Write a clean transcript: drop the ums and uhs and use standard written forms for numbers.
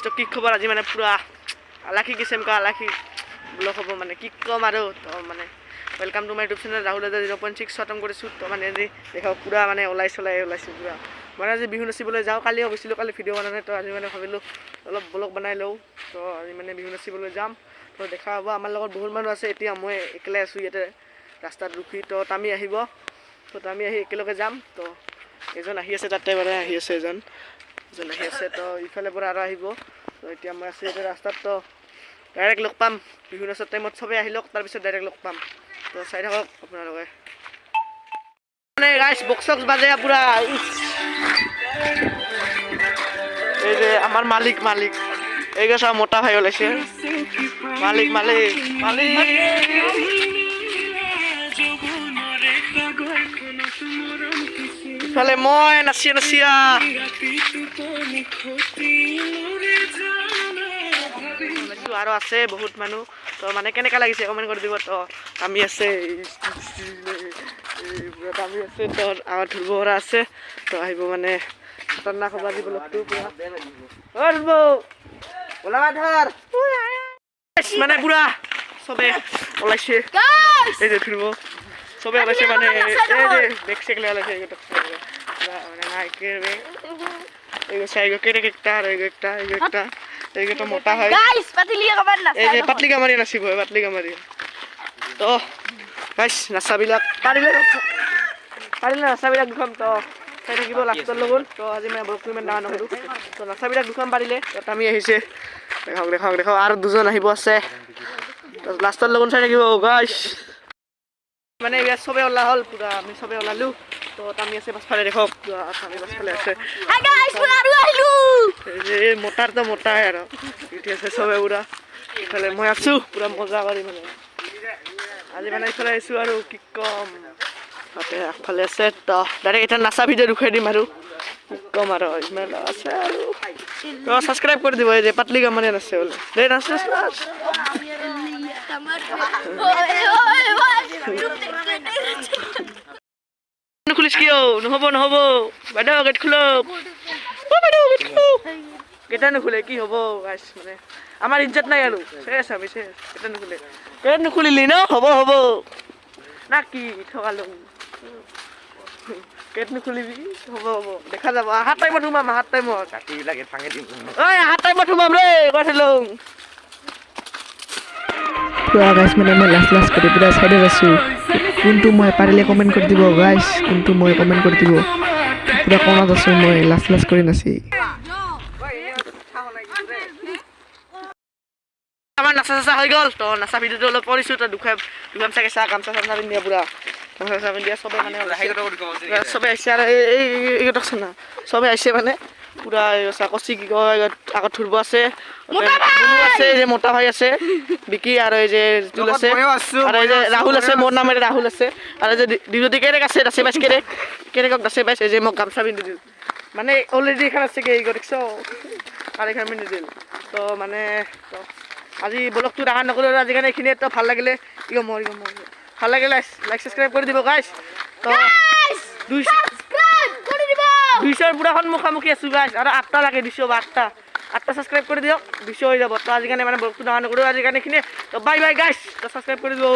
তো কি খবৰ আজি মানে পুৰা আলাখি কিছেমকা আলাখি ব্লগ হ'ব মানে কি কম আৰু তো মানে welcome to my YouTube channel Rahul দাদা 0.6 খতম কৰিছোঁ তো মানে আজি দেখাও পুৰা মানে ওলাইছোঁ পুৰা মানে আজি বিহু নাচিবলৈ যাওঁ কালি গৈছিলোঁ কালি ভিডিঅ' বনা নাই তো আজি মানে ভাবিলোঁ অলপ ব্লগ বনাই লওঁ তো আজি মানে বিহু নাচিবলৈ যাম তো দেখা হ'ব আমাৰ লগত বহুত মানুহ আছে এতিয়া মই একেলাই আছোঁ ইয়াতে ৰাস্তাত ৰখি তো তামি আহিব তো তামি আহি একেলগে যাম তো এজন আহি আছে তাতে মানে আহি আছে এজন আহি আছে তো ইফালে পৰা আৰু আহিব তো এতিয়া মই আছোঁ ইয়াতে ৰাস্তাত তো ডাইৰেক্ট লগ পাম বিহু নাচৰ টাইমত চবেই আহি লওক তাৰপিছত ডাইৰেক্ট লগ পাম তো চাই থাকক আপোনালোকে মানে গাইছ বক্স চক্স বাজে পুৰা এই যে আমাৰ মালিক এই গেছা মোটা ভাই ওলাইছে মালিক ইফালে মই নাচিয়া আৰু আছে বহুত মানুহ তো মানে কেনেকা লাগিছে কমেণ্ট কৰি দিব তো আমি আছে তো আমাৰ ধুৰব পৰা আছে তো আহিব মানে খতৰনাক হ'ব আজি ব্লগটো পুৰা মানে পুৰা চবে ওলাইছে এই যে ধুৰব চবে ওলাইছে মানে এই যে বেগ চেক লৈ ওলাইছে এইগোটা মোটা হয় এই যে পাতলি কামাৰি নাচিব পাতলি কামাৰি তো গাইছ নাচাবিলাক পাৰিলে নাচাবিলাক দুখন তো চাই থাকিব লাষ্টৰ লগত তো আজি মানে ব্লগটো ইমান ডাঙৰ নকৰোঁ তো নাচাবিলাক দুখন পাৰিলে আমি আহিছে দেখাওক আৰু দুজন আহিব আছে তো লাষ্টৰ লগত চাই থাকিব গাইছ মানে ইয়াত চবে ওলা হ'ল পুৰা আমি চবে ওলালোঁ তো আমি আছে পাছফালে দেখক আমি পাছফালে আছে এই মোটাৰ তো মোটাই আৰু উঠি আছে চবে পুৰা ইফালে মই আছোঁ পুৰা মজা কৰি মানে আজি মানে ইফালে আহিছোঁ আৰু কি কম তাতে আগফালে আছে তো ডাইৰেক্ট এটা নাচা ভিডিঅ' দেখুৱাই দিম আৰু কি কম আৰু ইমান আছে আৰু তো ছাবস্ক্ৰাইব কৰি দিব এই যে পাতলি কামাৰি আছে বোলে দে নাচ খুলিছ কিয় নহ'ব বাইদেউ গেট খোলক গেটা নুখুলে কি হ'ব গাইছ মানে আমাৰ ইজ্জত নাই আৰু শেষ আমি শেষ গেটা নুখুলে গেট নুখুলিলি ন হ'ব না কি ঠকালো গেট নুখুলিবি হ'ব দেখা যাব আহাৰ টাইমত সোমাম আহাৰ টাইমত আহাৰ টাইমত সোমাম ৰে কৈ থলোঁ পুৰা গাইছ মানে মই লাষ্ট কৰি পুৰা চাইডত আছোঁ কোনটো মই পাৰিলে কমেণ্ট কৰি দিব গাইছ কোনটো মই কমেণ্ট কৰি দিব পুৰা কণত আছোঁ মই লাষ্ট কৰি নাচি আমাৰ নাচা হৈ গ'ল তো নাচা ভিডিঅ'টো অলপ কৰিছোঁ তো দুখাম চাগে চাহ গামচা চামচা পিন্ধিয়া পুৰা গামচা পিন্ধিয়া চবে মানে চবে আহিছে আৰু এইগতক চানা চবে আহিছে মানে পুৰা কচি কি কয় আগত ধুৰব আছে যে মোটা ভাই আছে বিকি আৰু এই যে জুল আছে আৰু এই যে ৰাহুল আছে মোৰ নামেৰে ৰাহুল আছে আৰু যে ডিউটি কেৰেক আছে দাসে বাইছ কেৰেকক দাসে বাইছ এই যে মোক গামচা পিন্ধি দিল মানে অলৰেডি এখন আছে কি দেখছ আৰু এখন পিন্ধি দিল তো মানে আজি ব্লগটো ডাঙৰ নকৰোঁ আৰু আজিকালি এইখিনি তো ভাল লাগিলে ভাল লাগিলে লাইক ছাবস্ক্ৰাইব কৰি দিব গাইছ তো 200 পুৰা সন্মুখামুখি আছোঁ গাইছ আৰু 8টা লাগে 208টা ছাবস্ক্ৰাইব কৰি দিয়ক 200 হৈ যাব তো আজিকালি মানে ব্লগটো ডাঙৰ নকৰোঁ আজিকালি এইখিনি তো বাই গাইছ তো ছাবস্ক্ৰাইব কৰি দিব